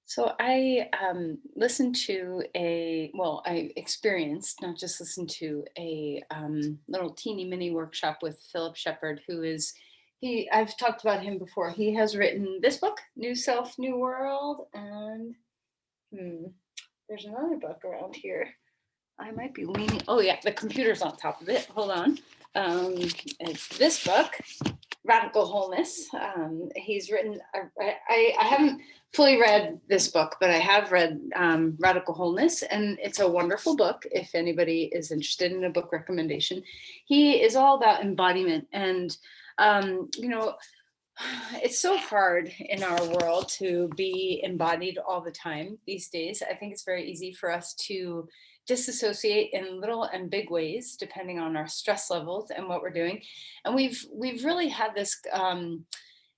So I listened to I experienced, not just listened to a little teeny mini workshop with Philip Shepherd, I've talked about him before. He has written this book, New Self, New World, and hmm, there's another book around here. I might be leaning, oh yeah, the computer's on top of it. Hold on. It's this book, Radical Wholeness. He's written, I haven't fully read this book, but I have read Radical Wholeness, and it's a wonderful book if anybody is interested in a book recommendation. He is all about embodiment. And, you know, it's so hard in our world to be embodied all the time these days. I think it's very easy for us to disassociate in little and big ways, depending on our stress levels and what we're doing. And we've really had this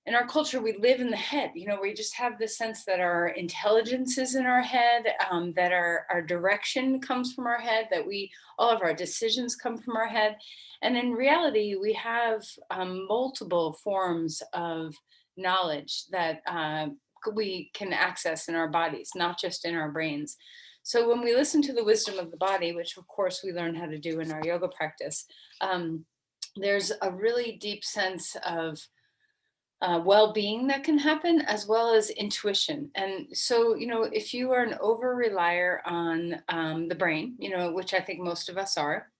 in our culture. We live in the head. We just have this sense that our intelligence is in our head, that our direction comes from our head, that we all of our decisions come from our head. And in reality, we have multiple forms of knowledge that we can access in our bodies, not just in our brains. So when we listen to the wisdom of the body, which of course we learn how to do in our yoga practice, there's a really deep sense of well-being that can happen, as well as intuition. And so, if you are an over relier on the brain, which I think most of us are,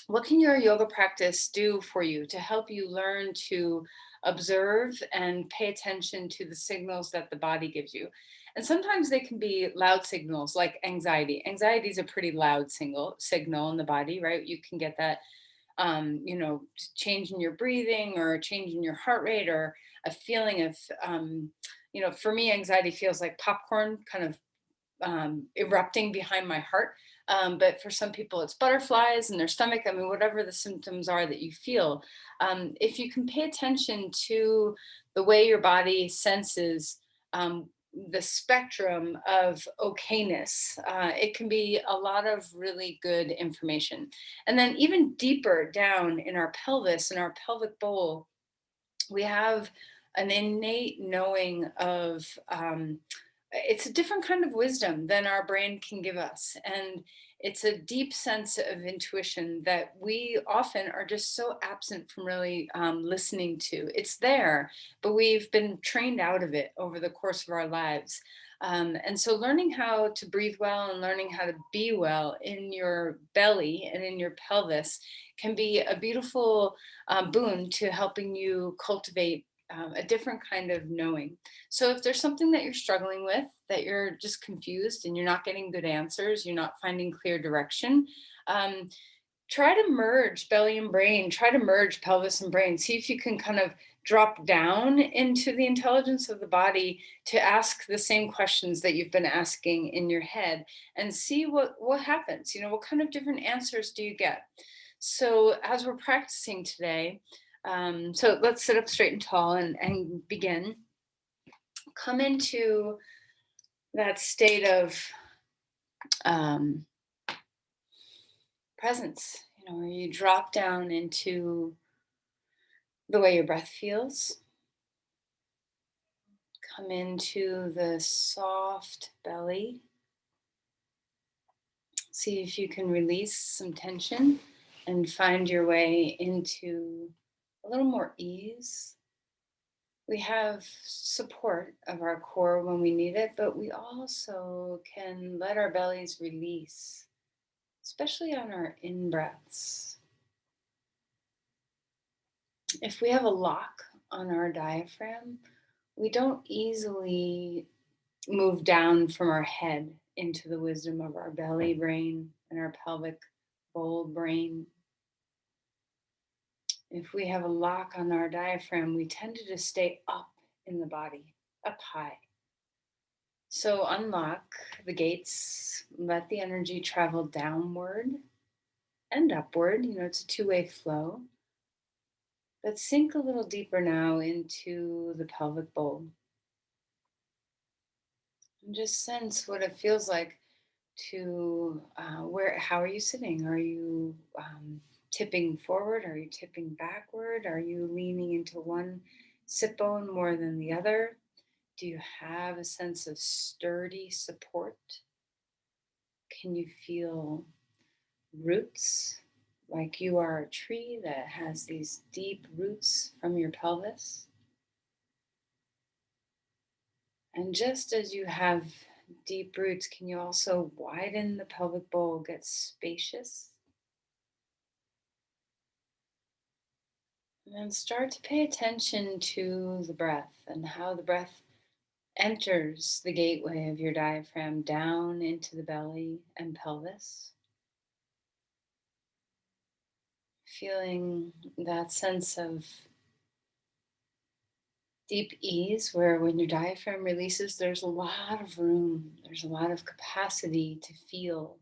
what can your yoga practice do for you to help you learn to observe and pay attention to the signals that the body gives you? And sometimes they can be loud signals like anxiety. Anxiety is a pretty loud signal in the body, right? You can get that change in your breathing or a change in your heart rate or a feeling of, for me, anxiety feels like popcorn kind of erupting behind my heart. But for some people, it's butterflies in their stomach. I mean, whatever the symptoms are that you feel, if you can pay attention to the way your body senses the spectrum of okayness, it can be a lot of really good information. And then even deeper down in our pelvis, in our pelvic bowl, we have an innate knowing of it's a different kind of wisdom than our brain can give us. And it's a deep sense of intuition that we often are just so absent from really listening to. It's there, but we've been trained out of it over the course of our lives. And so learning how to breathe well and learning how to be well in your belly and in your pelvis can be a beautiful boon to helping you cultivate a different kind of knowing. So if there's something that you're struggling with, that you're just confused and you're not getting good answers, you're not finding clear direction, um, try to merge belly and brain, try to merge pelvis and brain. See if you can kind of drop down into the intelligence of the body to ask the same questions that you've been asking in your head and see what happens. What kind of different answers do you get? So as we're practicing today, so let's sit up straight and tall and begin. Come into that state of um, presence, where you drop down into the way your breath feels. Come into the soft belly. See if you can release some tension and find your way into a little more ease. We have support of our core when we need it, but we also can let our bellies release, especially on our in breaths. If we have a lock on our diaphragm, we don't easily move down from our head into the wisdom of our belly brain and our pelvic bowl brain. If we have a lock on our diaphragm, we tend to just stay up in the body, up high. So unlock the gates, let the energy travel downward and upward. It's a two-way flow. But sink a little deeper now into the pelvic bowl. And just sense what it feels like to how are you sitting? Are you tipping forward? Are you tipping backward? Are you leaning into one sit bone more than the other? Do you have a sense of sturdy support? Can you feel roots like you are a tree that has these deep roots from your pelvis? And just as you have deep roots, can you also widen the pelvic bowl, get spacious? And then start to pay attention to the breath and how the breath enters the gateway of your diaphragm down into the belly and pelvis. Feeling that sense of deep ease where when your diaphragm releases, there's a lot of room, there's a lot of capacity to feel.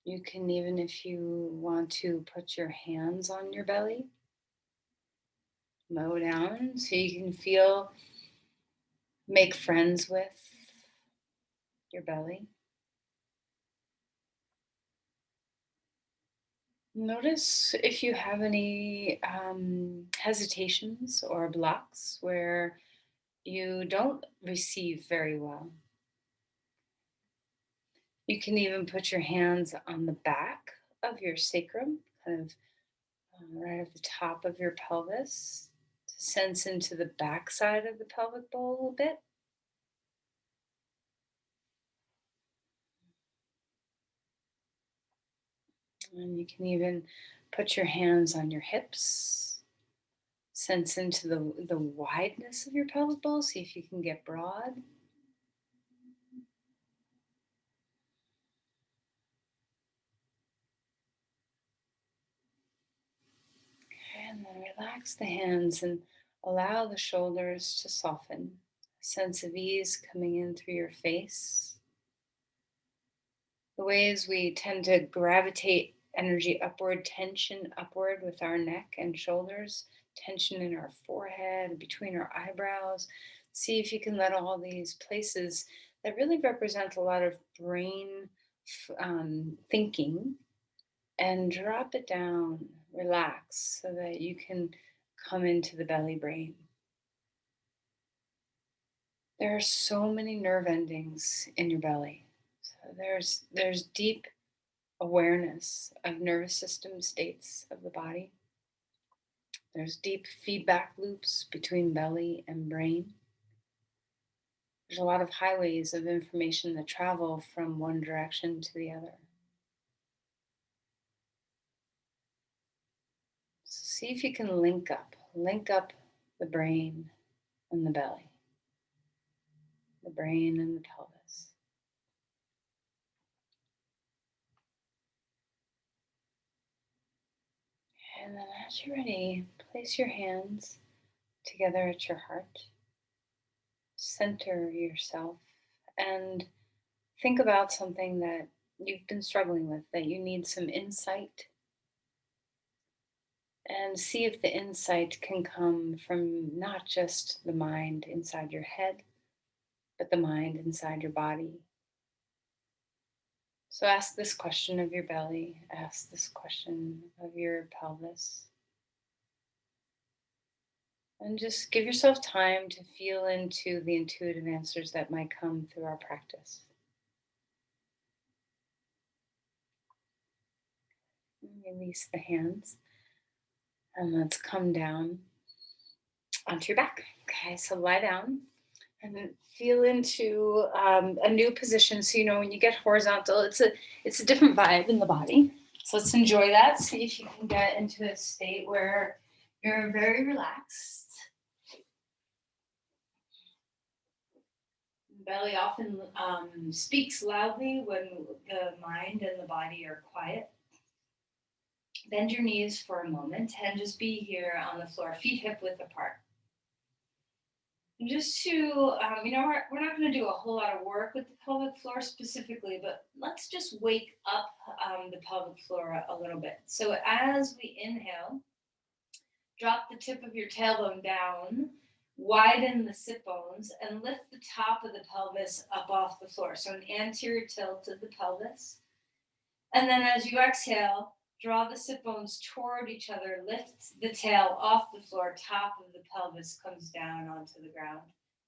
You can, even if you want to, put your hands on your belly, low down, so you can feel, make friends with your belly. Notice if you have any hesitations or blocks where you don't receive very well. You can even put your hands on the back of your sacrum, kind of right at the top of your pelvis, to sense into the back side of the pelvic bowl a little bit. And you can even put your hands on your hips, sense into the wideness of your pelvic bowl, see if you can get broad. And then relax the hands and allow the shoulders to soften. A sense of ease coming in through your face. The ways we tend to gravitate energy upward, tension upward with our neck and shoulders, tension in our forehead, between our eyebrows. See if you can let all these places that really represent a lot of brain thinking, and drop it down, relax, so that you can come into the belly brain. There are so many nerve endings in your belly. So there's deep awareness of nervous system states of the body. There's deep feedback loops between belly and brain. There's a lot of highways of information that travel from one direction to the other. So see if you can link up the brain and the belly, the brain and the pelvis. And then as you're ready, place your hands together at your heart. Center yourself and think about something that you've been struggling with, that you need some insight, and see if the insight can come from not just the mind inside your head, but the mind inside your body. So ask this question of your belly, ask this question of your pelvis, and just give yourself time to feel into the intuitive answers that might come through our practice. Release the hands, and let's come down onto your back. Okay, so lie down and then feel into a new position. So you know when you get horizontal, it's a different vibe in the body. So let's enjoy that. See if you can get into a state where you're very relaxed. The belly often speaks loudly when the mind and the body are quiet. Bend your knees for a moment and just be here on the floor, feet hip width apart. And just to, we're not going to do a whole lot of work with the pelvic floor specifically, but let's just wake up the pelvic floor a little bit. So as we inhale, drop the tip of your tailbone down, widen the sit bones, and lift the top of the pelvis up off the floor. So an anterior tilt of the pelvis. And then as you exhale, Draw the sit bones toward each other. Lift the tail off the floor. Top of the pelvis comes down onto the ground.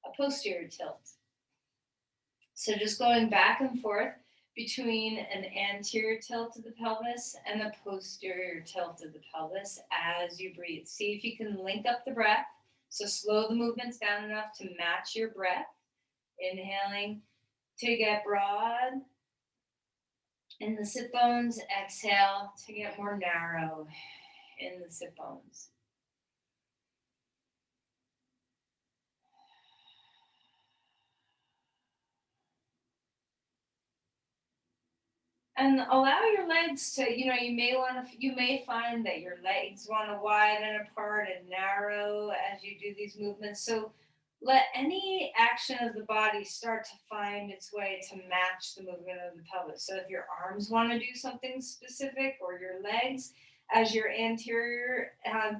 A posterior tilt. So just going back and forth between an anterior tilt of the pelvis and a posterior tilt of the pelvis as you breathe. See if you can link up the breath. So slow the movements down enough to match your breath. Inhaling to get broad in the sit bones. Exhale to get more narrow in the sit bones. And allow your legs to, you may find that your legs want to widen apart and narrow as you do these movements. So let any action of the body start to find its way to match the movement of the pelvis. So if your arms want to do something specific, or your legs, as your anterior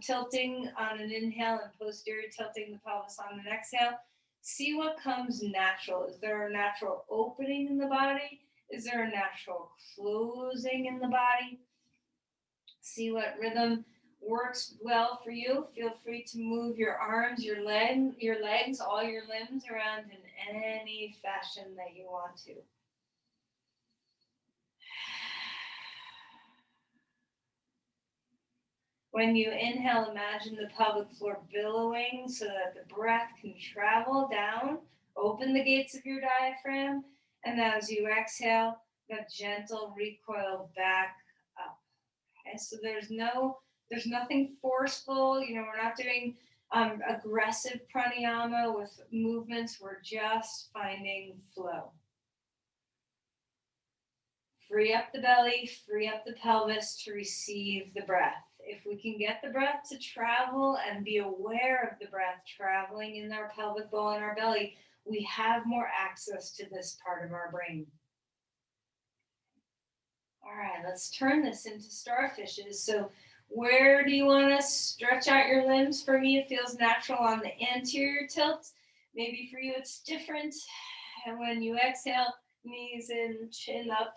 tilting on an inhale and posterior tilting the pelvis on an exhale, see what comes natural. Is there a natural opening in the body? Is there a natural closing in the body? See what rhythm works well for you. Feel free to move your arms, your legs, all your limbs around in any fashion that you want to. When you inhale, imagine the pelvic floor billowing so that the breath can travel down. Open the gates of your diaphragm. And as you exhale, the gentle recoil back up. Okay, so there's nothing forceful. We're not doing aggressive pranayama with movements. We're just finding flow. Free up the belly, free up the pelvis to receive the breath. If we can get the breath to travel and be aware of the breath traveling in our pelvic bowl and our belly, we have more access to this part of our brain. All right, let's turn this into starfishes. So where do you want to stretch out your limbs? For me, it feels natural on the anterior tilt. Maybe for you, it's different. And when you exhale, knees in, chin up.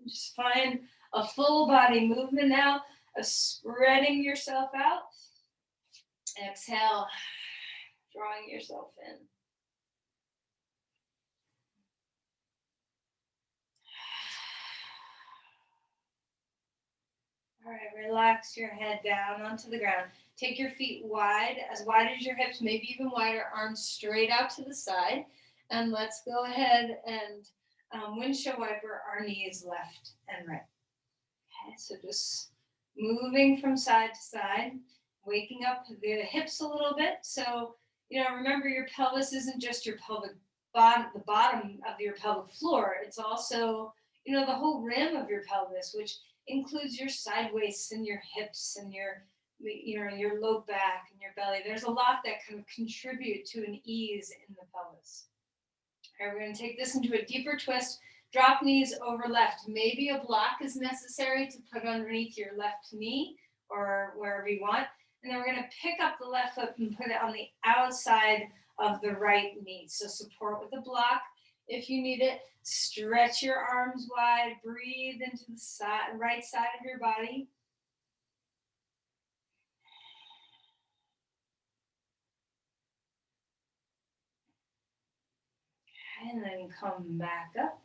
Just find a full body movement now of spreading yourself out. Exhale, drawing yourself in. All right, relax your head down onto the ground. Take your feet wide as your hips, maybe even wider, arms straight out to the side. And let's go ahead and windshield wiper our knees left and right. Okay, so just moving from side to side, waking up the hips a little bit. So, remember, your pelvis isn't just your pelvic bottom, the bottom of your pelvic floor. It's also, the whole rim of your pelvis, which includes your side waists and your hips and your low back and your belly. There's a lot that can contribute to an ease in the pelvis. All right, we're going to take this into a deeper twist. Drop knees over left. Maybe a block is necessary to put underneath your left knee or wherever you want. And then we're going to pick up the left foot and put it on the outside of the right knee. So support with a block if you need it. Stretch your arms wide. Breathe into the right side of your body. And then come back up.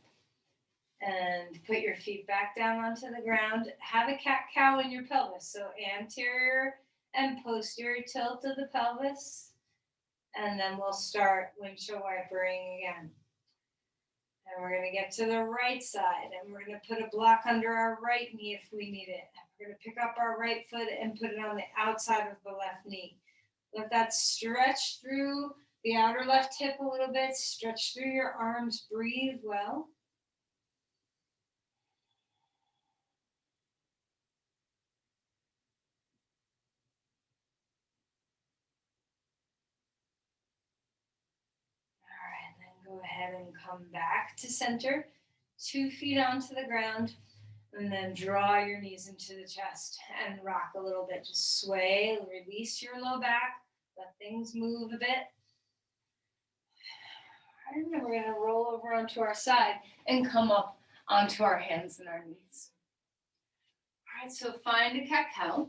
And put your feet back down onto the ground. Have a cat-cow in your pelvis. So anterior and posterior tilt of the pelvis. And then we'll start windshield wipering again. And we're going to get to the right side. And we're going to put a block under our right knee if we need it. We're going to pick up our right foot and put it on the outside of the left knee. Let that stretch through the outer left hip a little bit. Stretch through your arms. Breathe well. Go ahead and come back to center, 2 feet onto the ground, and then draw your knees into the chest and rock a little bit. Just sway, release your low back, let things move a bit. And then we're going to roll over onto our side and come up onto our hands and our knees. right, so find a cat-cow.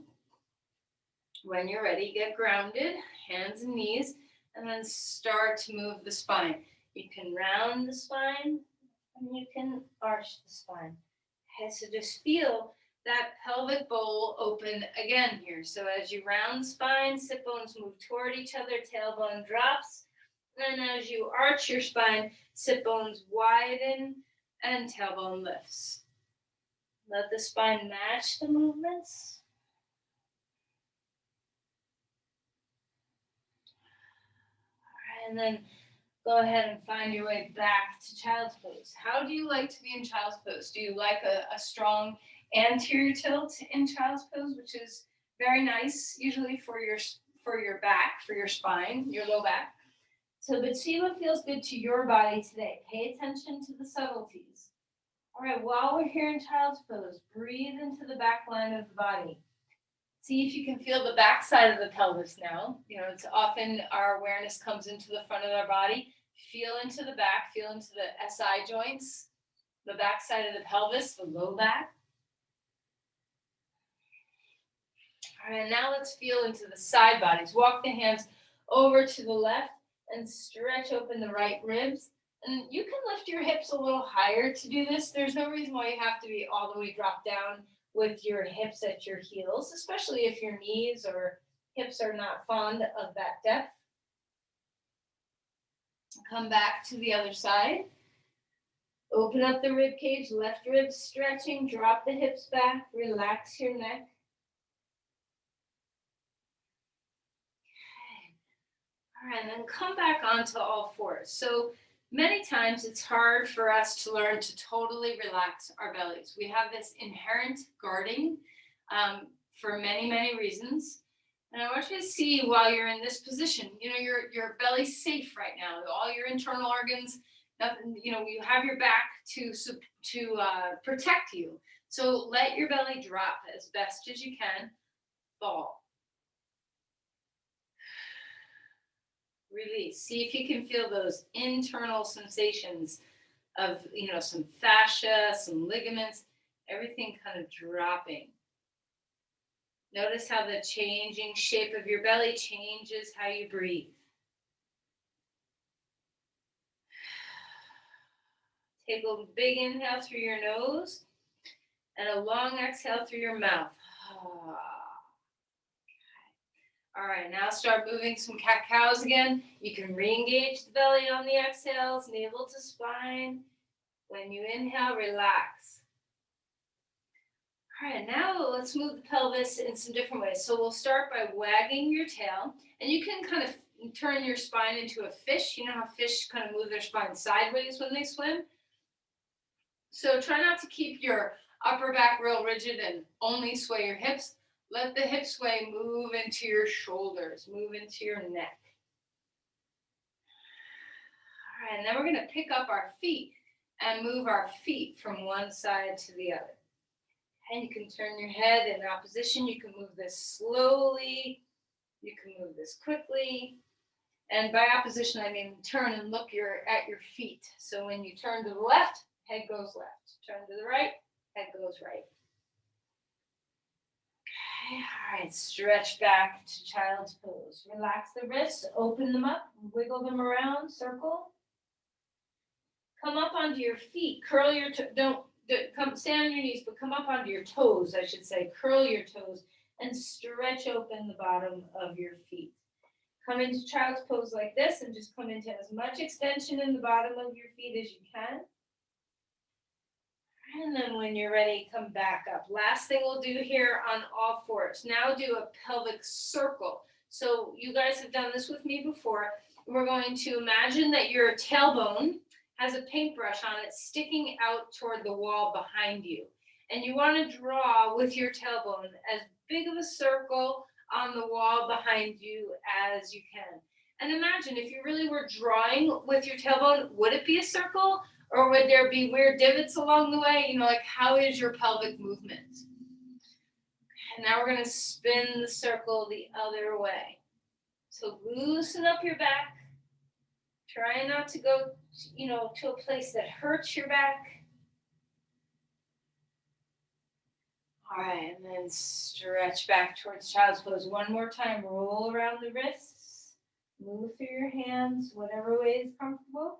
When you're ready, get grounded, hands and knees, and then start to move the spine. You can round the spine, and you can arch the spine. Okay, so just feel that pelvic bowl open again here. So as you round the spine, sit bones move toward each other, tailbone drops. And as you arch your spine, sit bones widen and tailbone lifts. Let the spine match the movements. All right, and then go ahead and find your way back to child's pose. How do you like to be in child's pose? Do you like a strong anterior tilt in child's pose, which is very nice, usually for your back, for your spine, your low back? So, but see what feels good to your body today. Pay attention to the subtleties. All right, while we're here in child's pose, breathe into the back line of the body. See if you can feel the back side of the pelvis now. You know, it's often our awareness comes into the front of our body. Feel into the back, feel into the SI joints, the back side of the pelvis, the low back. All right, now let's feel into the side bodies. Walk the hands over to the left and stretch open the right ribs. And you can lift your hips a little higher to do this. There's no reason why you have to be all the way dropped down with your hips at your heels, especially if your knees or hips are not fond of that depth. Come back to the other side. Open up the rib cage, left rib stretching, drop the hips back, relax your neck. Okay. All right, and then come back onto all fours. So many times it's hard for us to learn to totally relax our bellies. We have this inherent guarding for many, many reasons. And I want you to see while you're in this position, you know, your belly's safe right now. All your internal organs, nothing, you know, you have your back to protect you. So let your belly drop as best as you can. Fall. Release. See if you can feel those internal sensations of, you know, some fascia, some ligaments, everything kind of dropping. Notice how the changing shape of your belly changes how you breathe. Take a big inhale through your nose and a long exhale through your mouth. All right, now start moving some cat-cows again. You can re-engage the belly on the exhales, navel to spine. When you inhale, relax. All right, now let's move the pelvis in some different ways. So we'll start by wagging your tail, and you can kind of turn your spine into a fish. You know how fish kind of move their spine sideways when they swim? So try not to keep your upper back real rigid and only sway your hips. Let the hip sway move into your shoulders, move into your neck. All right, and then we're going to pick up our feet and move our feet from one side to the other. And you can turn your head in opposition. You can move this slowly. You can move this quickly. And by opposition, I mean turn and look at your feet. So when you turn to the left, head goes left. Turn to the right, head goes right. Okay, all right, stretch back to child's pose. Relax the wrists, open them up, wiggle them around, circle. Come up onto your feet, curl your stand on your knees, but come up onto your toes, I should say. Curl your toes and stretch open the bottom of your feet. Come into child's pose like this and just come into as much extension in the bottom of your feet as you can. And then when you're ready, come back up. Last thing we'll do here on all fours. Now do a pelvic circle. So you guys have done this with me before. We're going to imagine that your tailbone has a paintbrush on it sticking out toward the wall behind you. And you want to draw with your tailbone as big of a circle on the wall behind you as you can. And imagine if you really were drawing with your tailbone, would it be a circle? Or would there be weird divots along the way? You know, like how is your pelvic movement? And now we're going to spin the circle the other way. So loosen up your back. Try not to go, you know, to a place that hurts your back. All right, and then stretch back towards child's pose. One more time, roll around the wrists, move through your hands, whatever way is comfortable.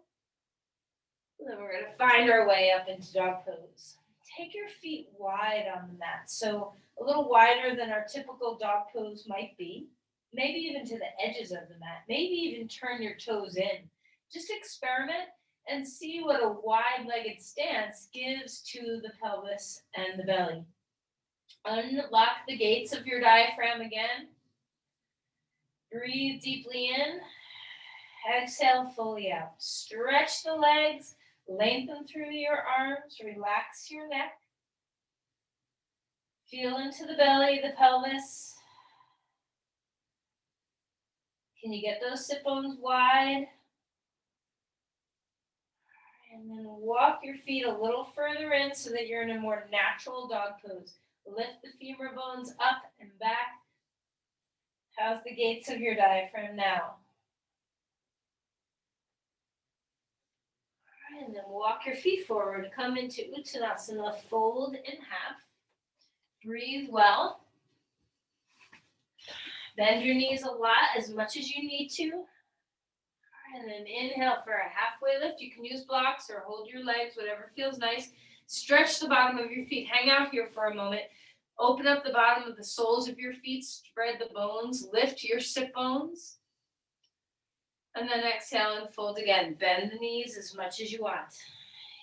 And then we're gonna find our way up into dog pose. Take your feet wide on the mat, so a little wider than our typical dog pose might be. Maybe even to the edges of the mat. Maybe even turn your toes in. Just experiment and see what a wide-legged stance gives to the pelvis and the belly. Unlock the gates of your diaphragm again. Breathe deeply in. Exhale fully out. Stretch the legs. Lengthen through your arms. Relax your neck. Feel into the belly, the pelvis. Can you get those sit bones wide? And then walk your feet a little further in so that you're in a more natural dog pose. Lift the femur bones up and back. How's the gates of your diaphragm now? All right, and then walk your feet forward. Come into Uttanasana, fold in half. Breathe well. Bend your knees a lot, as much as you need to. And then inhale for a halfway lift. You can use blocks or hold your legs, whatever feels nice. Stretch the bottom of your feet. Hang out here for a moment. Open up the bottom of the soles of your feet. Spread the bones. Lift your sit bones. And then exhale and fold again. Bend the knees as much as you want.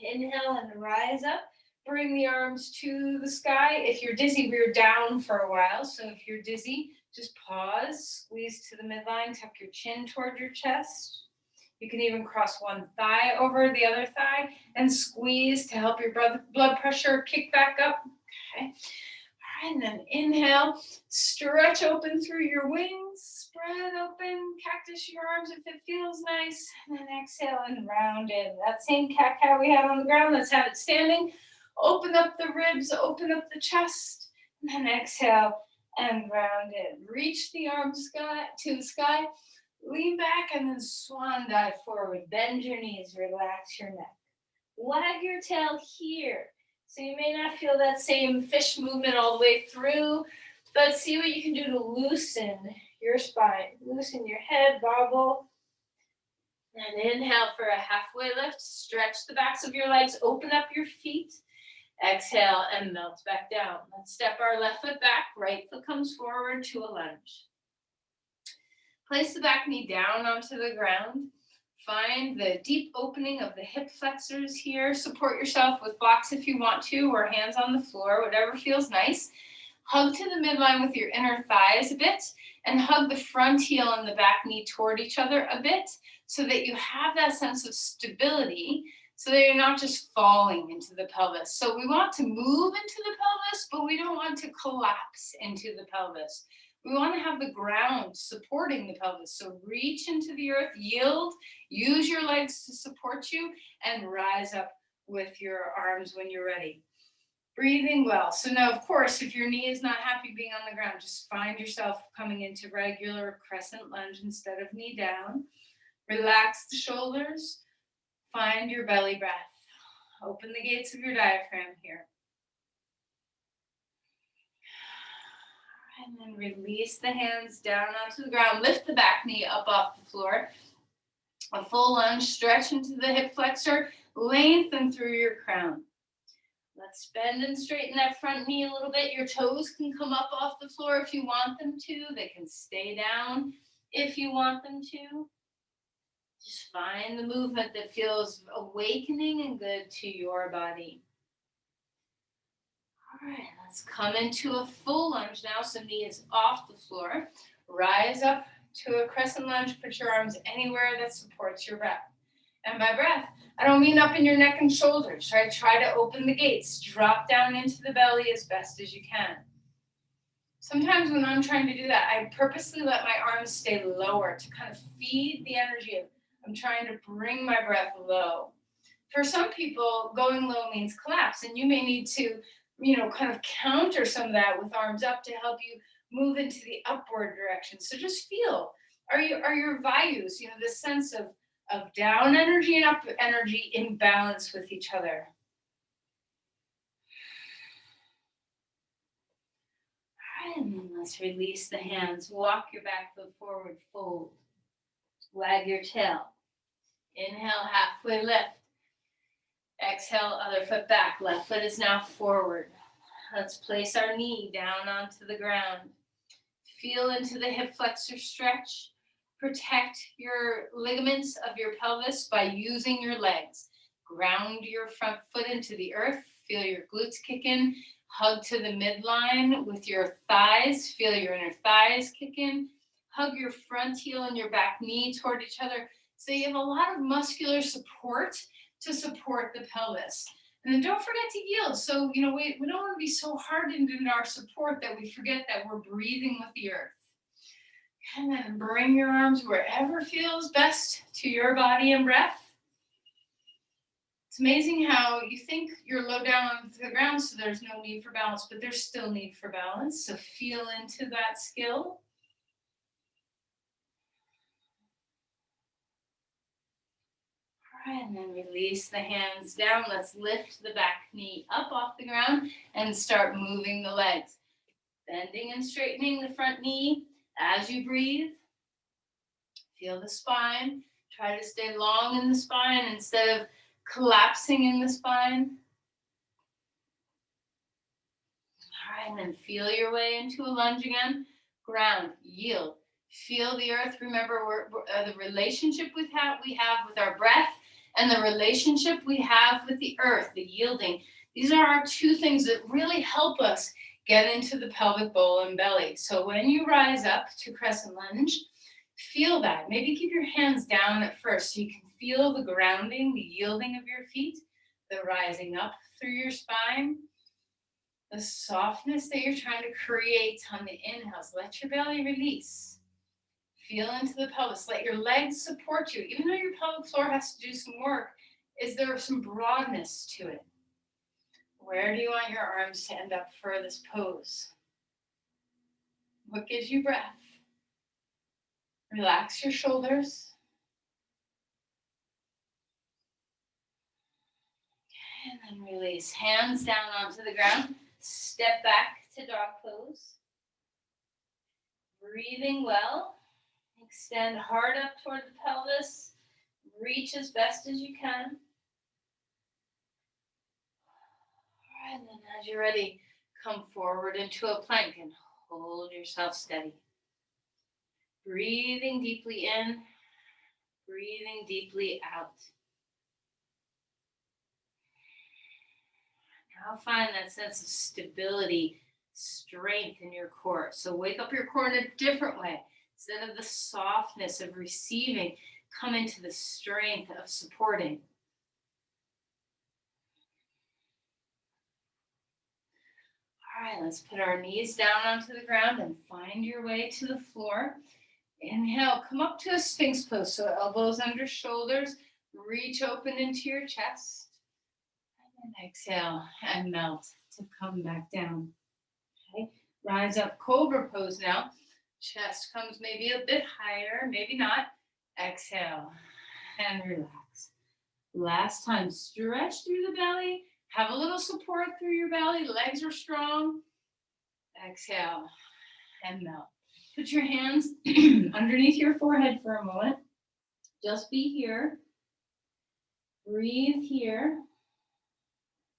Inhale and rise up. Bring the arms to the sky. If you're dizzy, we're down for a while. So if you're dizzy, just pause. Squeeze to the midline. Tuck your chin toward your chest. You can even cross one thigh over the other thigh and squeeze to help your blood pressure kick back up. Okay. All right, and then inhale, stretch open through your wings, spread open, cactus your arms if it feels nice, and then exhale and round in. That same cat-cow we had on the ground, let's have it standing. Open up the ribs, open up the chest, and then exhale and round in. Reach the arms to the sky. Lean back and then swan dive forward. Bend your knees, relax your neck. Wag your tail here. So you may not feel that same fish movement all the way through, but see what you can do to loosen your spine. Loosen your head, bobble. And inhale for a halfway lift. Stretch the backs of your legs, open up your feet. Exhale and melt back down. Let's step our left foot back, right foot comes forward to a lunge. Place the back knee down onto the ground. Find the deep opening of the hip flexors here. Support yourself with blocks if you want to, or hands on the floor, whatever feels nice. Hug to the midline with your inner thighs a bit, and hug the front heel and the back knee toward each other a bit, so that you have that sense of stability, so that you're not just falling into the pelvis. So we want to move into the pelvis, but we don't want to collapse into the pelvis. We want to have the ground supporting the pelvis. So reach into the earth, yield, use your legs to support you, and rise up with your arms when you're ready. Breathing well. So now, of course, if your knee is not happy being on the ground, just find yourself coming into regular crescent lunge instead of knee down. Relax the shoulders. Find your belly breath. Open the gates of your diaphragm here. And then release the hands down onto the ground. Lift the back knee up off the floor. A full lunge. Stretch into the hip flexor. Lengthen through your crown. Let's bend and straighten that front knee a little bit. Your toes can come up off the floor if you want them to. They can stay down if you want them to. Just find the movement that feels awakening and good to your body. All right, let's come into a full lunge now. So knee is off the floor. Rise up to a crescent lunge. Put your arms anywhere that supports your breath. And by breath, I don't mean up in your neck and shoulders, right? Try to open the gates. Drop down into the belly as best as you can. Sometimes when I'm trying to do that, I purposely let my arms stay lower to kind of feed the energy of I'm trying to bring my breath low. For some people, going low means collapse, and you may need to, kind of counter some of that with arms up to help you move into the upward direction. So just feel, are your vayus, this sense of down energy and up energy in balance with each other. right, and then let's release the hands. Walk your back foot forward, fold. Wag your tail. Inhale, halfway lift. Exhale, other foot back. Left foot is now forward. Let's place our knee down onto the ground. Feel into the hip flexor stretch. Protect your ligaments of your pelvis by using your legs. Ground your front foot into the earth. Feel your glutes kick in. Hug to the midline with your thighs. Feel your inner thighs kick in. Hug your front heel and your back knee toward each other. So you have a lot of muscular support to support the pelvis. And then don't forget to yield. So, we don't want to be so hardened in our support that we forget that we're breathing with the earth. And then bring your arms wherever feels best to your body and breath. It's amazing how you think you're low down onto the ground, so there's no need for balance, but there's still need for balance. So feel into that skill. All right, and then release the hands down. Let's lift the back knee up off the ground and start moving the legs. Bending and straightening the front knee as you breathe. Feel the spine. Try to stay long in the spine instead of collapsing in the spine. All right, and then feel your way into a lunge again. Ground, yield. Feel the earth. Remember, the relationship we have with our breath and the relationship we have with the earth, the yielding. These are our two things that really help us get into the pelvic bowl and belly. So when you rise up to crescent lunge, feel that. Maybe keep your hands down at first so you can feel the grounding, the yielding of your feet, the rising up through your spine, the softness that you're trying to create on the inhales. Let your belly release. Feel into the pelvis. Let your legs support you. Even though your pelvic floor has to do some work, is there some broadness to it? Where do you want your arms to end up for this pose? What gives you breath? Relax your shoulders. And then release. Hands down onto the ground. Step back to dog pose. Breathing well. Extend hard up toward the pelvis. Reach as best as you can. All right, and then as you're ready, come forward into a plank and hold yourself steady. Breathing deeply in, breathing deeply out. Now find that sense of stability, strength in your core. So wake up your core in a different way. Instead of the softness of receiving, come into the strength of supporting. All right, let's put our knees down onto the ground and find your way to the floor. Inhale, come up to a Sphinx Pose. So elbows under shoulders, reach open into your chest. And exhale and melt to come back down. Okay, rise up, Cobra Pose now. Chest comes maybe a bit higher, maybe not. Exhale and relax. Last time, stretch through the belly. Have a little support through your belly. Legs are strong. Exhale and melt. Put your hands underneath your forehead for a moment. Just be here. Breathe here.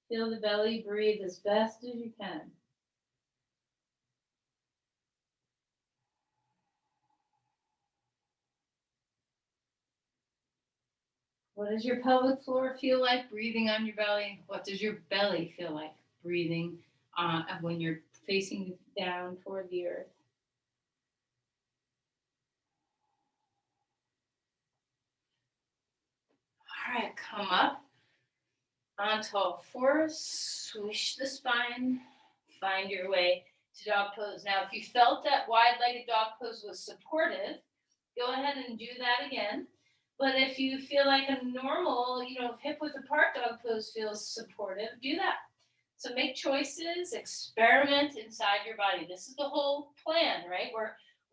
Feel the belly. Breathe as best as you can. What does your pelvic floor feel like breathing on your belly? What does your belly feel like breathing when you're facing down toward the earth? All right, come up onto all fours, swish the spine, find your way to dog pose. Now, if you felt that wide-legged dog pose was supportive, go ahead and do that again. But if you feel like a normal, hip width apart dog pose feels supportive, do that. So make choices, experiment inside your body. This is the whole plan, right?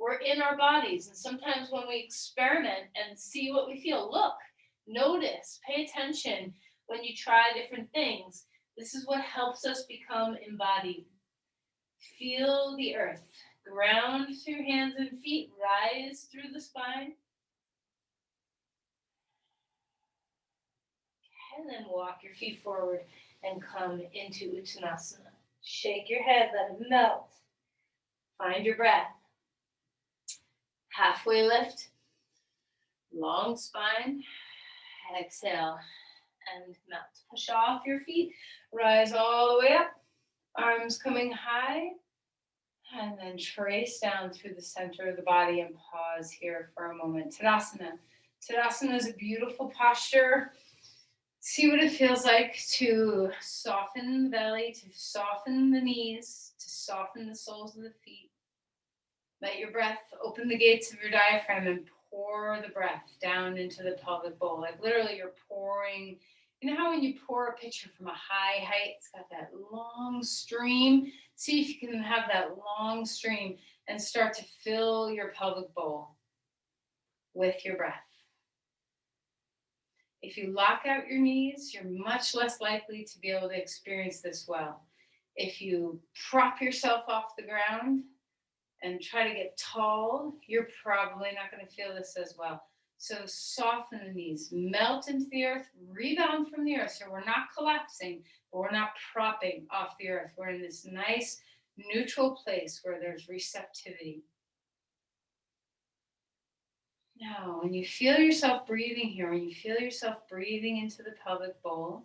We're in our bodies. And sometimes when we experiment and see what we feel, look, notice, pay attention when you try different things. This is what helps us become embodied. Feel the earth. Ground through your hands and feet. Rise through the spine. And then walk your feet forward and come into Uttanasana. Shake your head, let it melt. Find your breath. Halfway lift. Long spine. Exhale and melt. Push off your feet. Rise all the way up. Arms coming high. And then trace down through the center of the body and pause here for a moment. Tadasana. Tadasana is a beautiful posture. See what it feels like to soften the belly, to soften the knees, to soften the soles of the feet. Let your breath open the gates of your diaphragm and pour the breath down into the pelvic bowl. Like literally you're pouring, you know how when you pour a pitcher from a high height, it's got that long stream. See if you can have that long stream and start to fill your pelvic bowl with your breath. If you lock out your knees, you're much less likely to be able to experience this well. If you prop yourself off the ground and try to get tall, you're probably not going to feel this as well. So soften the knees, melt into the earth, rebound from the earth. So we're not collapsing, but we're not propping off the earth. We're in this nice neutral place where there's receptivity. Now, when you feel yourself breathing here, when you feel yourself breathing into the pelvic bowl,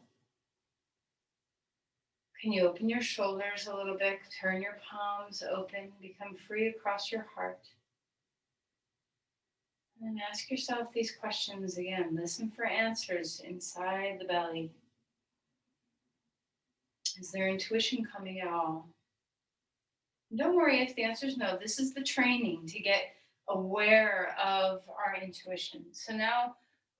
can you open your shoulders a little bit, turn your palms open, become free across your heart? And then ask yourself these questions again. Listen for answers inside the belly. Is there intuition coming at all? And don't worry if the answer is no. This is the training to get aware of our intuition. So now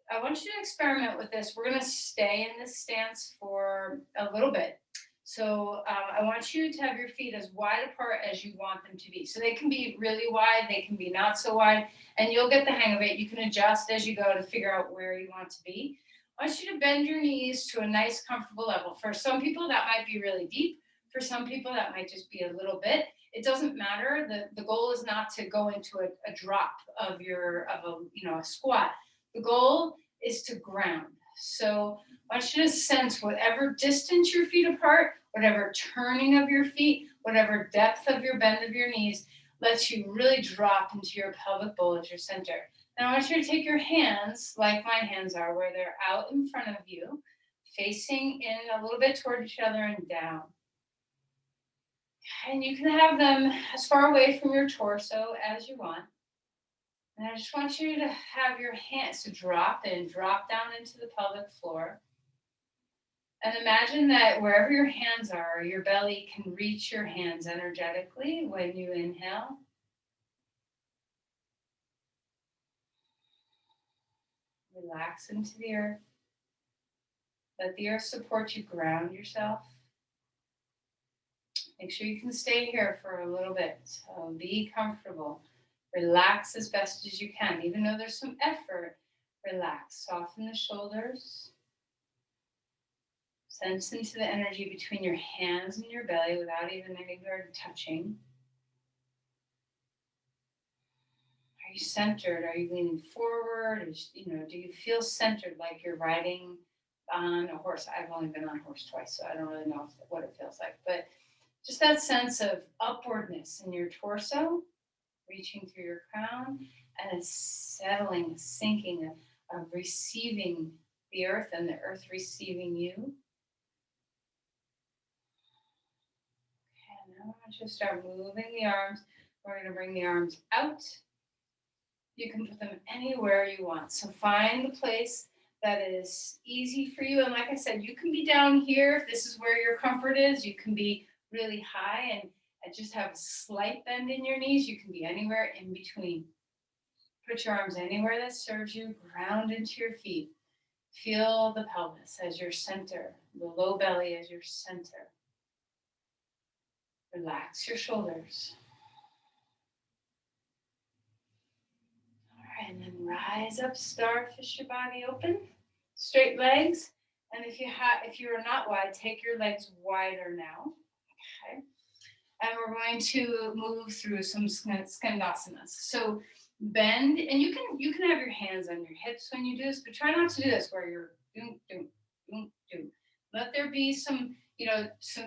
I want you to experiment with this. We're going to stay in this stance for a little bit. So I want you to have your feet as wide apart as you want them to be. So they can be really wide, they can be not so wide, and you'll get the hang of it. You can adjust as you go to figure out where you want to be. I want you to bend your knees to a nice, comfortable level. For some people, that might be really deep. For some people, that might just be a little bit. It doesn't matter. The goal is not to go into a drop of a squat. The goal is to ground. So I want you to sense whatever distance your feet apart, whatever turning of your feet, whatever depth of your bend of your knees lets you really drop into your pelvic bowl at your center. Now I want you to take your hands, like my hands are, where they're out in front of you, facing in a little bit toward each other and down. And you can have them as far away from your torso as you want. And I just want you to have your hands to drop down into the pelvic floor. And imagine that wherever your hands are, your belly can reach your hands energetically when you inhale. Relax into the earth. Let the earth support you, ground yourself. Make sure you can stay here for a little bit. So be comfortable. Relax as best as you can. Even though there's some effort, relax. Soften the shoulders. Sense into the energy between your hands and your belly without even anywhere touching. Are you centered? Are you leaning forward? Do you feel centered like you're riding on a horse? I've only been on a horse twice, so I don't really know what it feels like. But just that sense of upwardness in your torso, reaching through your crown, and a settling, a sinking, of receiving the earth and the earth receiving you. Okay, now I want you to start moving the arms. We're going to bring the arms out. You can put them anywhere you want. So find the place that is easy for you. And like I said, you can be down here if this is where your comfort is. You can be really high and just have a slight bend in your knees. You can be anywhere in between. Put your arms anywhere that serves you. Ground into your feet. Feel the pelvis as your center, the low belly as your center. Relax your shoulders. All right, and then rise up, starfish your body open. Straight legs. And if you are not wide, take your legs wider now. Okay. And we're going to move through some Skandasanas. So bend, and you can have your hands on your hips when you do this, but try not to do this where you're doom, doom, doom, doom. Let there be some,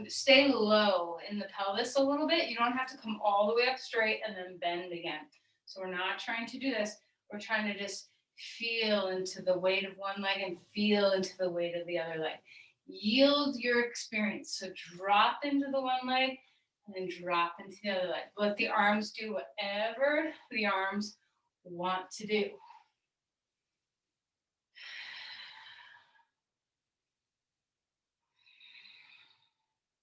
stay low in the pelvis a little bit. You don't have to come all the way up straight and then bend again. So we're not trying to do this. We're trying to just feel into the weight of one leg and feel into the weight of the other leg. Yield your experience. So drop into the one leg and then drop into the other leg. Let the arms do whatever the arms want to do.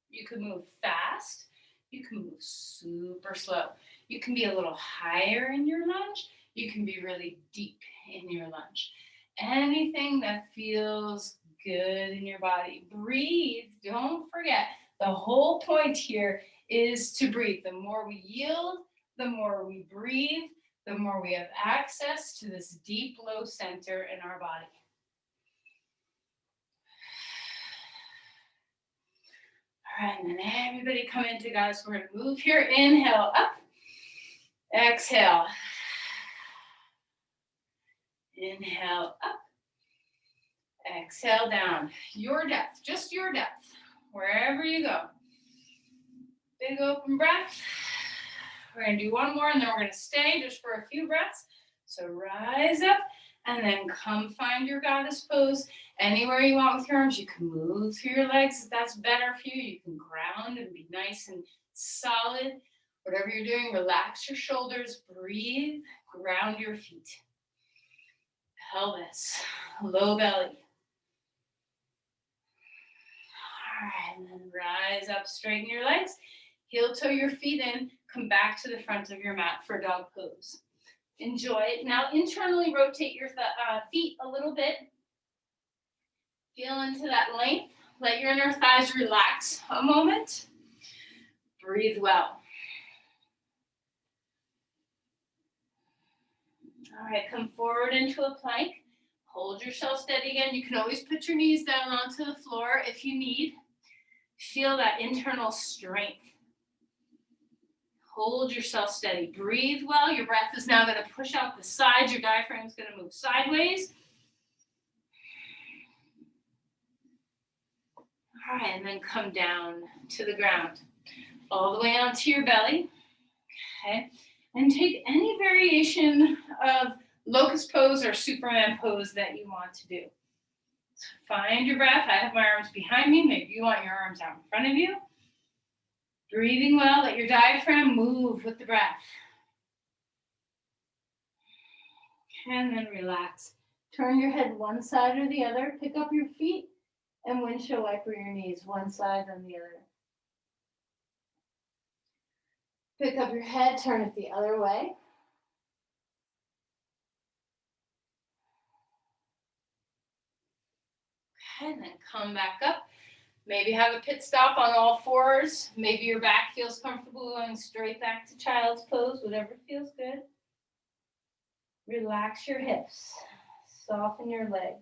You can move fast. You can move super slow. You can be a little higher in your lunge. You can be really deep in your lunge. Anything that feels good in your body. Breathe. Don't forget. The whole point here is to breathe. The more we yield, the more we breathe, the more we have access to this deep low center in our body. All right, and then everybody come into Goddess. We're going to move here. Inhale, up. Exhale. Inhale, up. Exhale, down. Your depth, just your depth, wherever you go. Big open breath. We're going to do one more, and then we're going to stay just for a few breaths. So rise up, and then come find your Goddess pose. Anywhere you want with your arms, you can move through your legs if that's better for you. You can ground and be nice and solid. Whatever you're doing, relax your shoulders, breathe, ground your feet. Pelvis, low belly. All right, and then rise up, straighten your legs, heel toe your feet in, come back to the front of your mat for dog pose. Enjoy it. Now internally rotate your feet a little bit. Feel into that length. Let your inner thighs relax a moment. Breathe well. All right, come forward into a plank. Hold yourself steady again. You can always put your knees down onto the floor if you need. Feel that internal strength. Hold yourself steady. Breathe well. Your breath is now going to push out the sides. Your diaphragm is going to move sideways. All right, and then come down to the ground. All the way onto your belly. Okay. And take any variation of locust pose or Superman pose that you want to do. So find your breath. I have my arms behind me. Maybe you want your arms out in front of you. Breathing well. Let your diaphragm move with the breath. And then relax. Turn your head one side or the other. Pick up your feet and windshield wiper your knees one side and the other. Pick up your head, turn it the other way. Okay, and then come back up. Maybe have a pit stop on all fours. Maybe your back feels comfortable going straight back to child's pose, whatever feels good. Relax your hips. Soften your legs.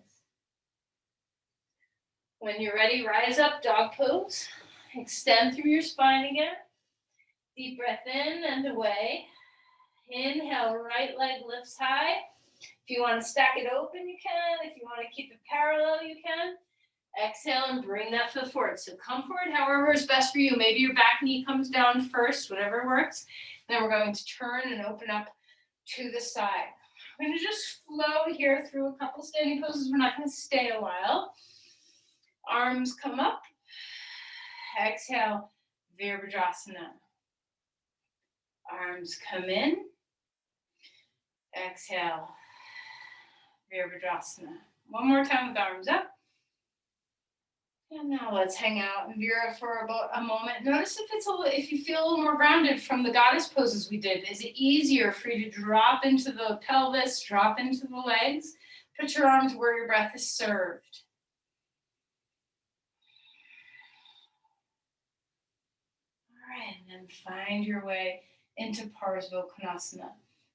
When you're ready, rise up, dog pose. Extend through your spine again. Deep breath in and away. Inhale, right leg lifts high. If you want to stack it open, you can. If you want to keep it parallel, you can. Exhale and bring that foot forward. So come forward however is best for you. Maybe your back knee comes down first, whatever works. Then we're going to turn and open up to the side. We're going to just flow here through a couple standing poses. We're not going to stay a while. Arms come up. Exhale, Virabhadrasana. Arms come in. Exhale, Virabhadrasana. One more time with arms up. And now let's hang out in Vira for about a moment. Notice if you feel a little more grounded from the goddess poses we did. Is it easier for you to drop into the pelvis, drop into the legs? Put your arms where your breath is served. All right, and then find your way into Parsvakonasana.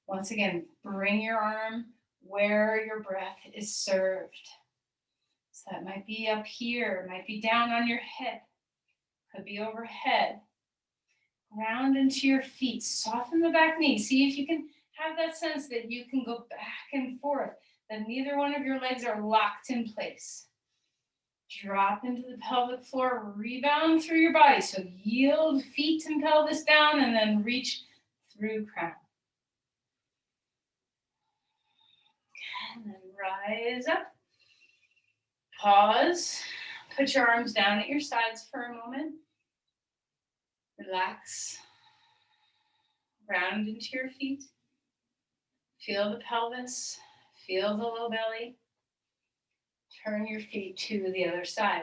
Once again, bring your arm where your breath is served. So that might be up here, might be down on your hip, could be overhead. Round into your feet. Soften the back knee. See if you can have that sense that you can go back and forth, that neither one of your legs are locked in place. Drop into the pelvic floor, rebound through your body. So yield feet and pelvis down and then reach through crown. And then rise up. Pause. Put your arms down at your sides for a moment. Relax. Round into your feet. Feel the pelvis. Feel the low belly. Turn your feet to the other side.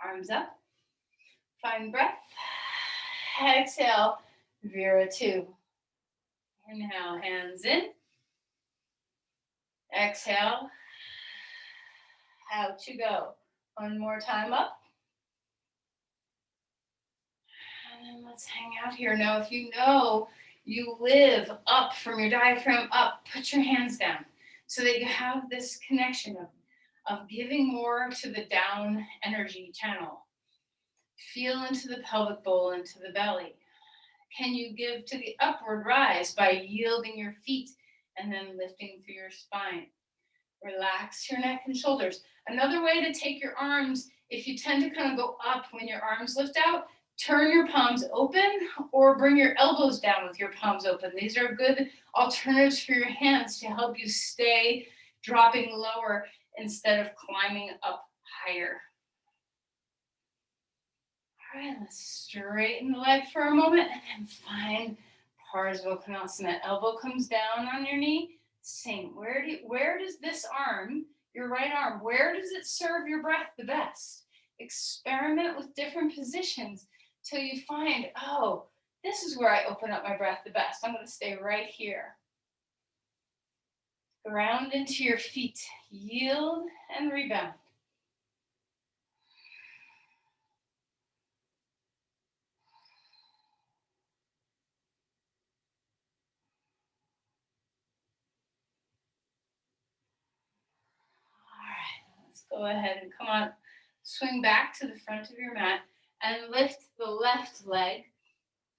Arms up. Find breath. Exhale. Vira 2. Inhale, hands in. Exhale. Out you go. One more time up. And then let's hang out here. Now, if you know you live up from your diaphragm up, put your hands down so that you have this connection of giving more to the down energy channel. Feel into the pelvic bowl, into the belly. Can you give to the upward rise by yielding your feet and then lifting through your spine? Relax your neck and shoulders. Another way to take your arms, if you tend to kind of go up when your arms lift out, turn your palms open or bring your elbows down with your palms open. These are good alternatives for your hands to help you stay dropping lower instead of climbing up higher. All right, let's straighten the leg for a moment and then find Badakanasana. Elbow comes down on your knee. Same. Where does this arm, your right arm, where does it serve your breath the best? Experiment with different positions till you find, oh, this is where I open up my breath the best. I'm going to stay right here. Ground into your feet. Yield and rebound. Go ahead and come on, swing back to the front of your mat and lift the left leg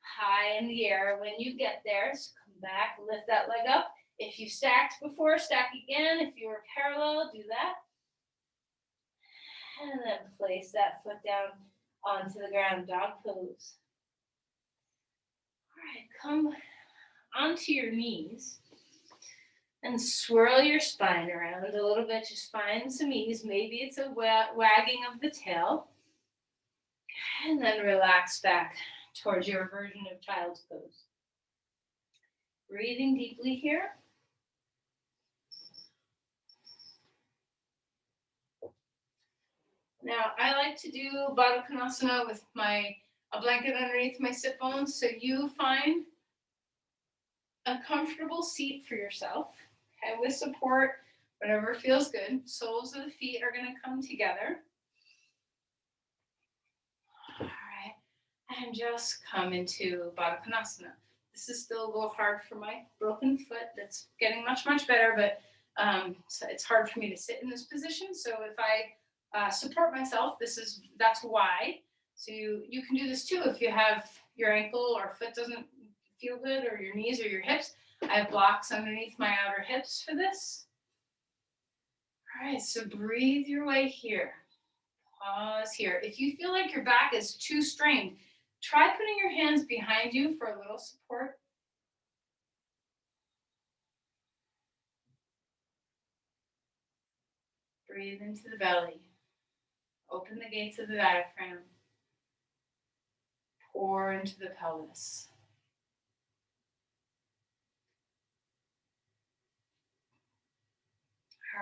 high in the air. When you get there, so come back, lift that leg up. If you stacked before, stack again. If you were parallel, do that. And then place that foot down onto the ground, dog pose. All right, come onto your knees. And swirl your spine around a little bit. Just find some ease. Maybe it's a wagging of the tail. And then relax back towards your version of child's pose. Breathing deeply here. Now, I like to do Badakanasana with a blanket underneath my sit bones. So you find a comfortable seat for yourself. Okay, with support, whatever feels good. Soles of the feet are going to come together. All right, and just come into Badakanasana. This is still a little hard for my broken foot. That's getting much, much better, but so it's hard for me to sit in this position. So if I support myself, that's why. So you can do this too if you have your ankle or foot doesn't feel good, or your knees or your hips. I have blocks underneath my outer hips for this. All right, so breathe your way here. Pause here. If you feel like your back is too strained, try putting your hands behind you for a little support. Breathe into the belly. Open the gates of the diaphragm. Pour into the pelvis.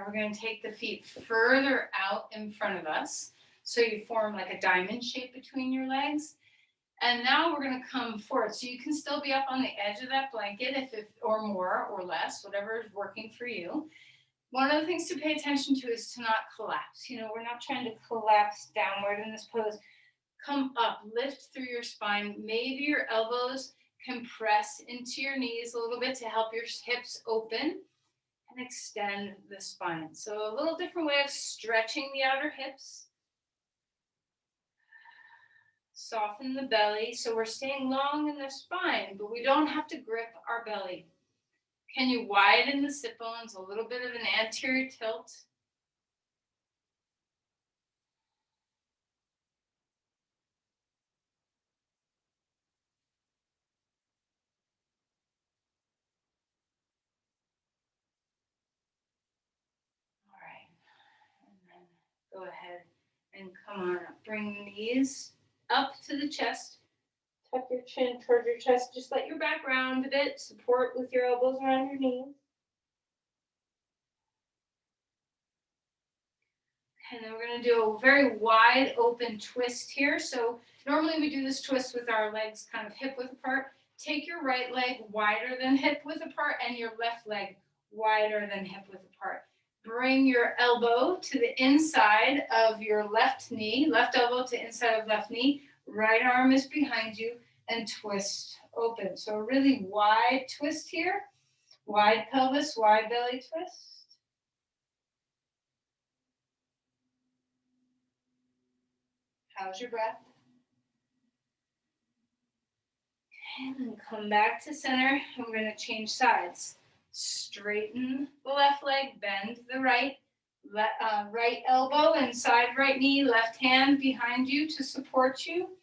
We're going to take the feet further out in front of us. So you form like a diamond shape between your legs. And now we're going to come forward. So you can still be up on the edge of that blanket or more or less, whatever is working for you. One of the things to pay attention to is to not collapse. We're not trying to collapse downward in this pose. Come up, lift through your spine. Maybe your elbows can press into your knees a little bit to help your hips open. And extend the spine. So a little different way of stretching the outer hips. Soften the belly, so we're staying long in the spine, but we don't have to grip our belly. Can you widen the sit bones, a little bit of an anterior tilt? All right, and then go ahead and come on up. Bring the knees up to the chest. Tuck your chin towards your chest. Just let your back round a bit. Support with your elbows around your knees. And then we're going to do a very wide open twist here. So normally we do this twist with our legs kind of hip width apart. Take your right leg wider than hip width apart and your left leg wider than hip width apart. Bring your elbow to the inside of your left knee, left elbow to inside of left knee. Right arm is behind you and twist open. So a really wide twist here. Wide pelvis, wide belly twist. How's your breath? And then come back to center. And we're going to change sides. Straighten the left leg, bend the right. Right elbow inside right knee, left hand behind you to support you.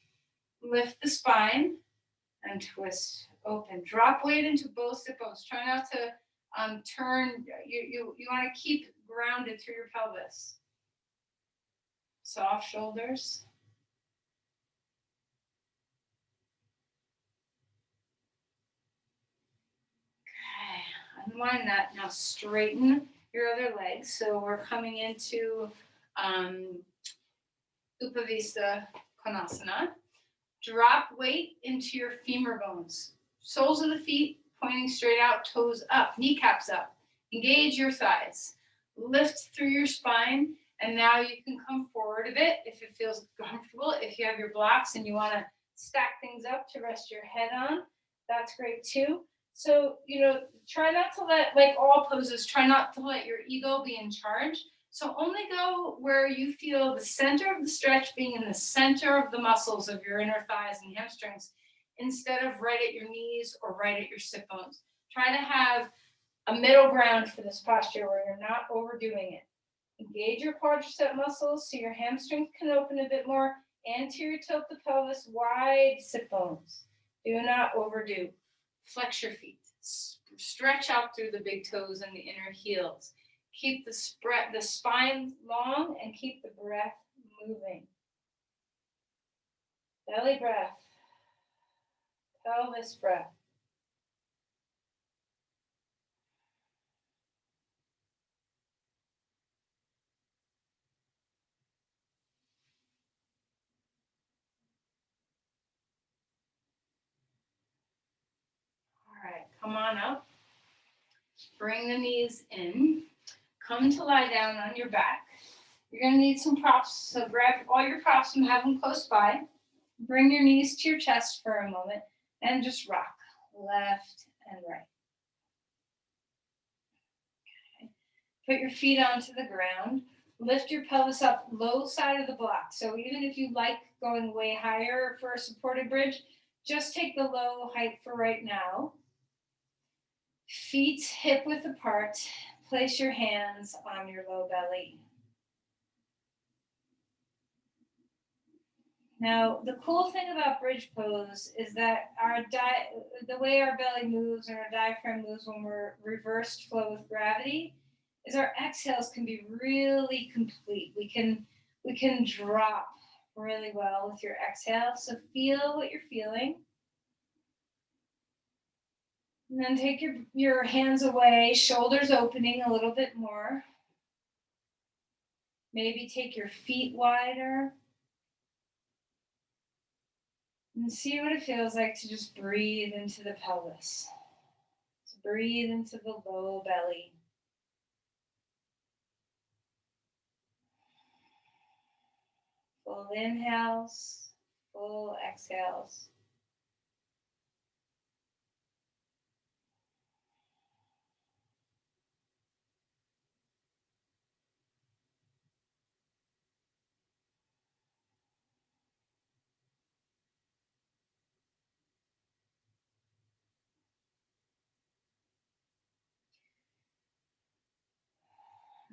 Lift the spine and twist open. Drop weight into both sit bones. Try not to turn. You want to keep grounded through your pelvis. Soft shoulders. Okay, unwind that. Now straighten your other leg. So we're coming into Badakanasana. Drop weight into your femur bones. Soles of the feet pointing straight out, toes up, kneecaps up. Engage your thighs. Lift through your spine. And now you can come forward a bit if it feels comfortable. If you have your blocks and you want to stack things up to rest your head on, that's great too. So, try not to let, like all poses, try not to let your ego be in charge. So only go where you feel the center of the stretch being in the center of the muscles of your inner thighs and hamstrings, instead of right at your knees or right at your sit bones. Try to have a middle ground for this posture where you're not overdoing it. Engage your quadricep muscles so your hamstrings can open a bit more. Anterior tilt the pelvis, wide sit bones. Do not overdo. Flex your feet. Stretch out through the big toes and the inner heels. Keep the spine long and keep the breath moving. Belly breath. Pelvis breath. All right, come on up. Bring the knees in. Come to lie down on your back. You're going to need some props, so grab all your props and have them close by. Bring your knees to your chest for a moment and just rock left and right. Okay. Put your feet onto the ground. Lift your pelvis up, low side of the block. So even if you like going way higher for a supported bridge, just take the low height for right now. Feet hip width apart. Place your hands on your low belly. Now, the cool thing about bridge pose is that the way our belly moves and our diaphragm moves when we're reversed flow with gravity is our exhales can be really complete. We can drop really well with your exhale. So feel what you're feeling. And then take your hands away, shoulders opening a little bit more. Maybe take your feet wider. And see what it feels like to just breathe into the pelvis. To breathe into the low belly. Full inhales, full exhales.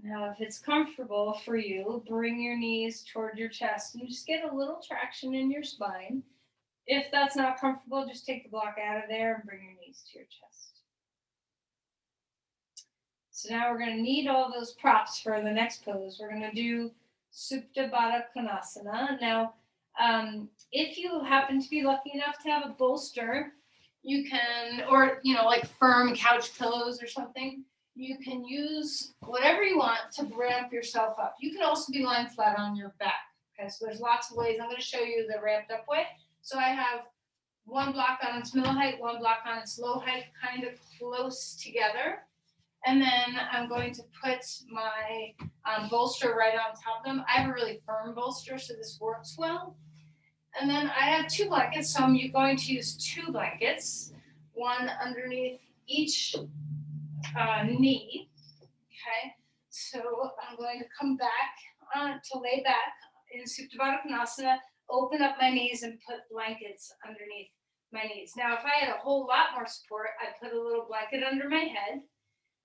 Now, if it's comfortable for you, bring your knees toward your chest and just get a little traction in your spine. If that's not comfortable, just take the block out of there and bring your knees to your chest. So now we're going to need all those props for the next pose. We're going to do Supta Badakanasana. Now, if you happen to be lucky enough to have a bolster, you can, or like firm couch pillows or something, you can use whatever you want to ramp yourself up. You can also be lying flat on your back. Okay, so there's lots of ways. I'm going to show you the ramped up way. So I have one block on its middle height, one block on its low height, kind of close together. And then I'm going to put my bolster right on top of them. I have a really firm bolster, so this works well. And then I have 2 blankets, so I'm going to use 2 blankets, one underneath each knee. Okay, so I'm going to come back to lay back in Supta Badakanasana, open up my knees and put blankets underneath my knees. Now, if I had a whole lot more support, I'd put a little blanket under my head.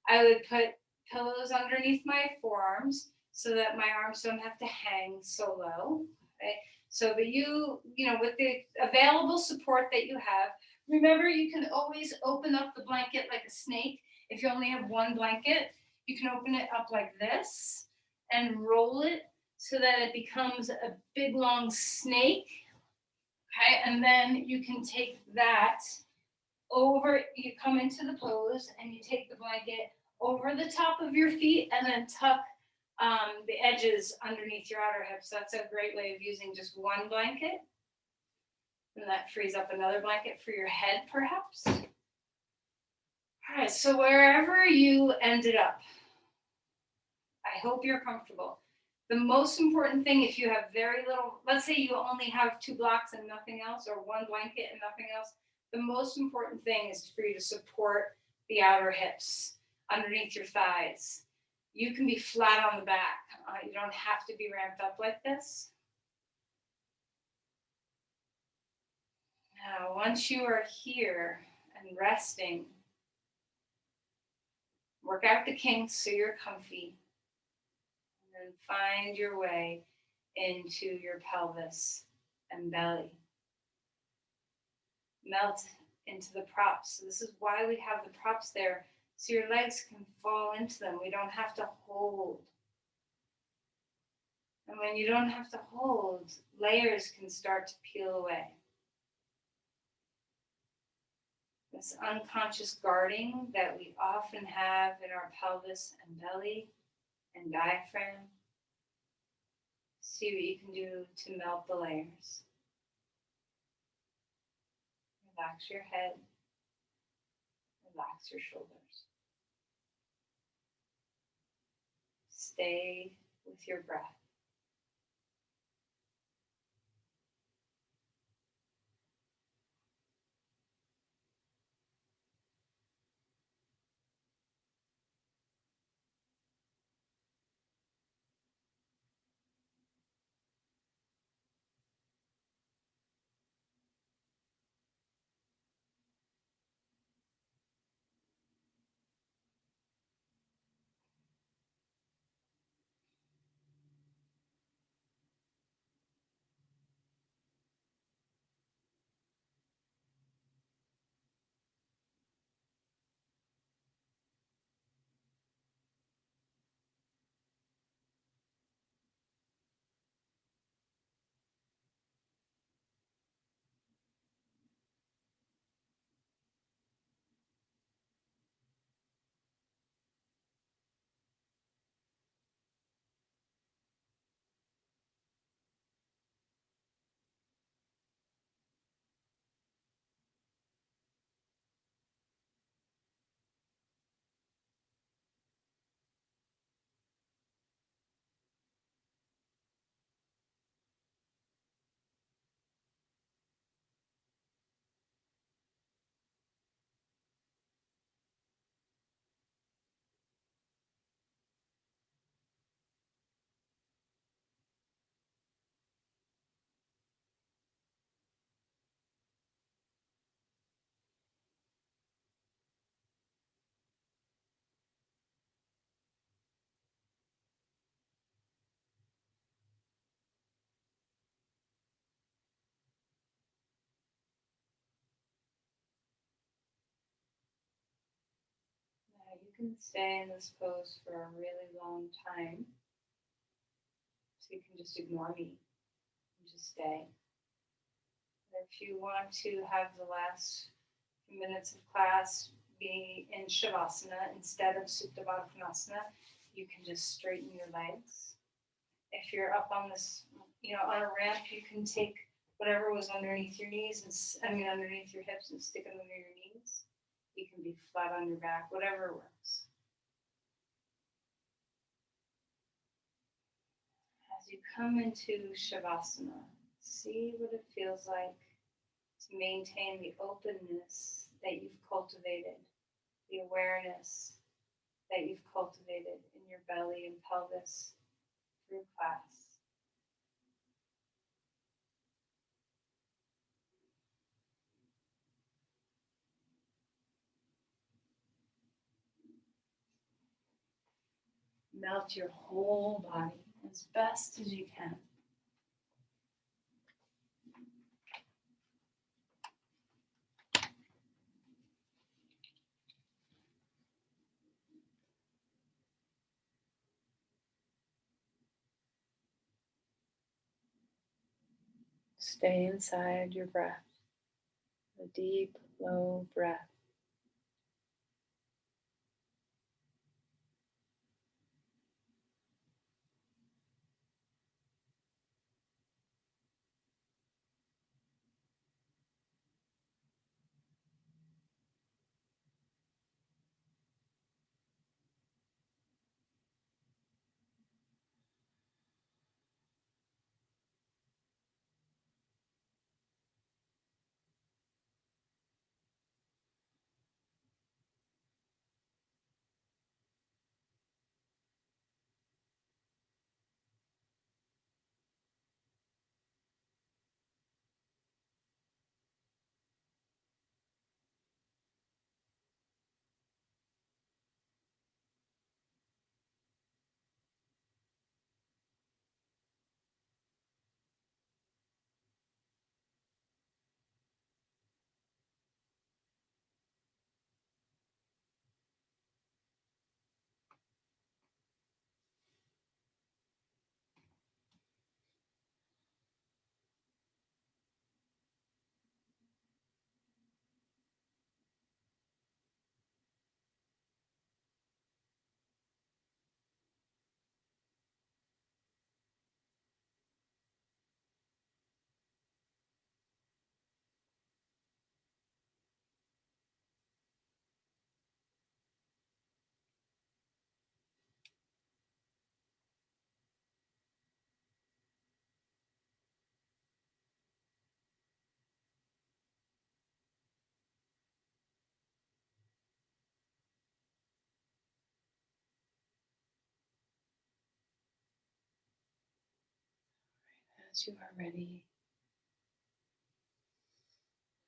I would put pillows underneath my forearms so that my arms don't have to hang so low. Okay? So that with the available support that you have, remember you can always open up the blanket like a snake. If you only have one blanket, you can open it up like this and roll it so that it becomes a big long snake. Okay, and then you can take that over, you come into the pose and you take the blanket over the top of your feet and then tuck the edges underneath your outer hips. That's a great way of using just one blanket. And that frees up another blanket for your head, perhaps. All right, so wherever you ended up, I hope you're comfortable. The most important thing, if you have very little, let's say you only have 2 blocks and nothing else, or 1 blanket and nothing else, the most important thing is for you to support the outer hips underneath your thighs. You can be flat on the back. You don't have to be ramped up like this. Now, once you are here and resting, work out the kinks so you're comfy. And then find your way into your pelvis and belly. Melt into the props. So this is why we have the props there, so your legs can fall into them. We don't have to hold. And when you don't have to hold, layers can start to peel away. This unconscious guarding that we often have in our pelvis and belly and diaphragm. See what you can do to melt the layers. Relax your head. Relax your shoulders. Stay with your breath. can stay in this pose for a really long time. So you can just ignore me and just stay. And if you want to have the last few minutes of class be in Shavasana instead of Supta Badakanasana, you can just straighten your legs. If you're up on this, on a ramp, you can take whatever was underneath your knees underneath your hips and stick them under your knees. You can be flat on your back, whatever works. As you come into Shavasana, see what it feels like to maintain the openness that you've cultivated, the awareness that you've cultivated in your belly and pelvis through class. Melt your whole body as best as you can. Stay inside your breath, a deep, low breath. As you are ready,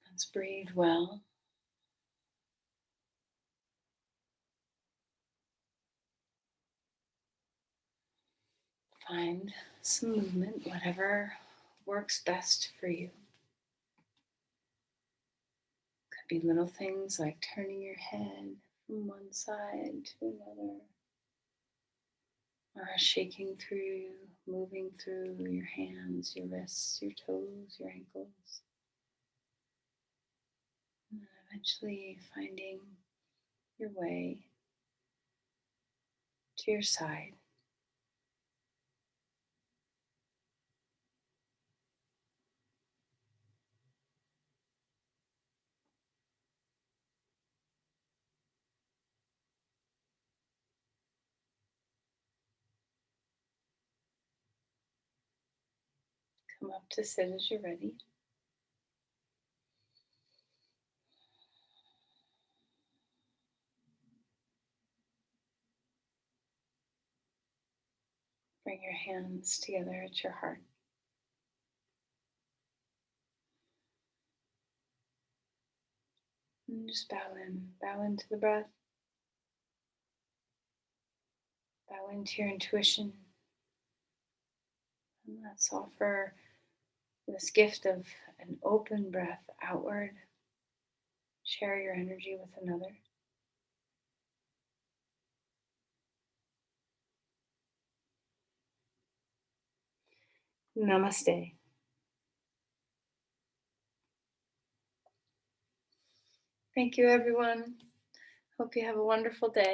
let's breathe well. Find some movement, whatever works best for you. Could be little things like turning your head from one side to another, or shaking through, moving through your hands, your wrists, your toes, your ankles. And then eventually finding your way to your side. Come up to sit as you're ready. Bring your hands together at your heart. And just bow into the breath, bow into your intuition. And let's offer this gift of an open breath outward. Share your energy with another. Namaste. Thank you, everyone. Hope you have a wonderful day.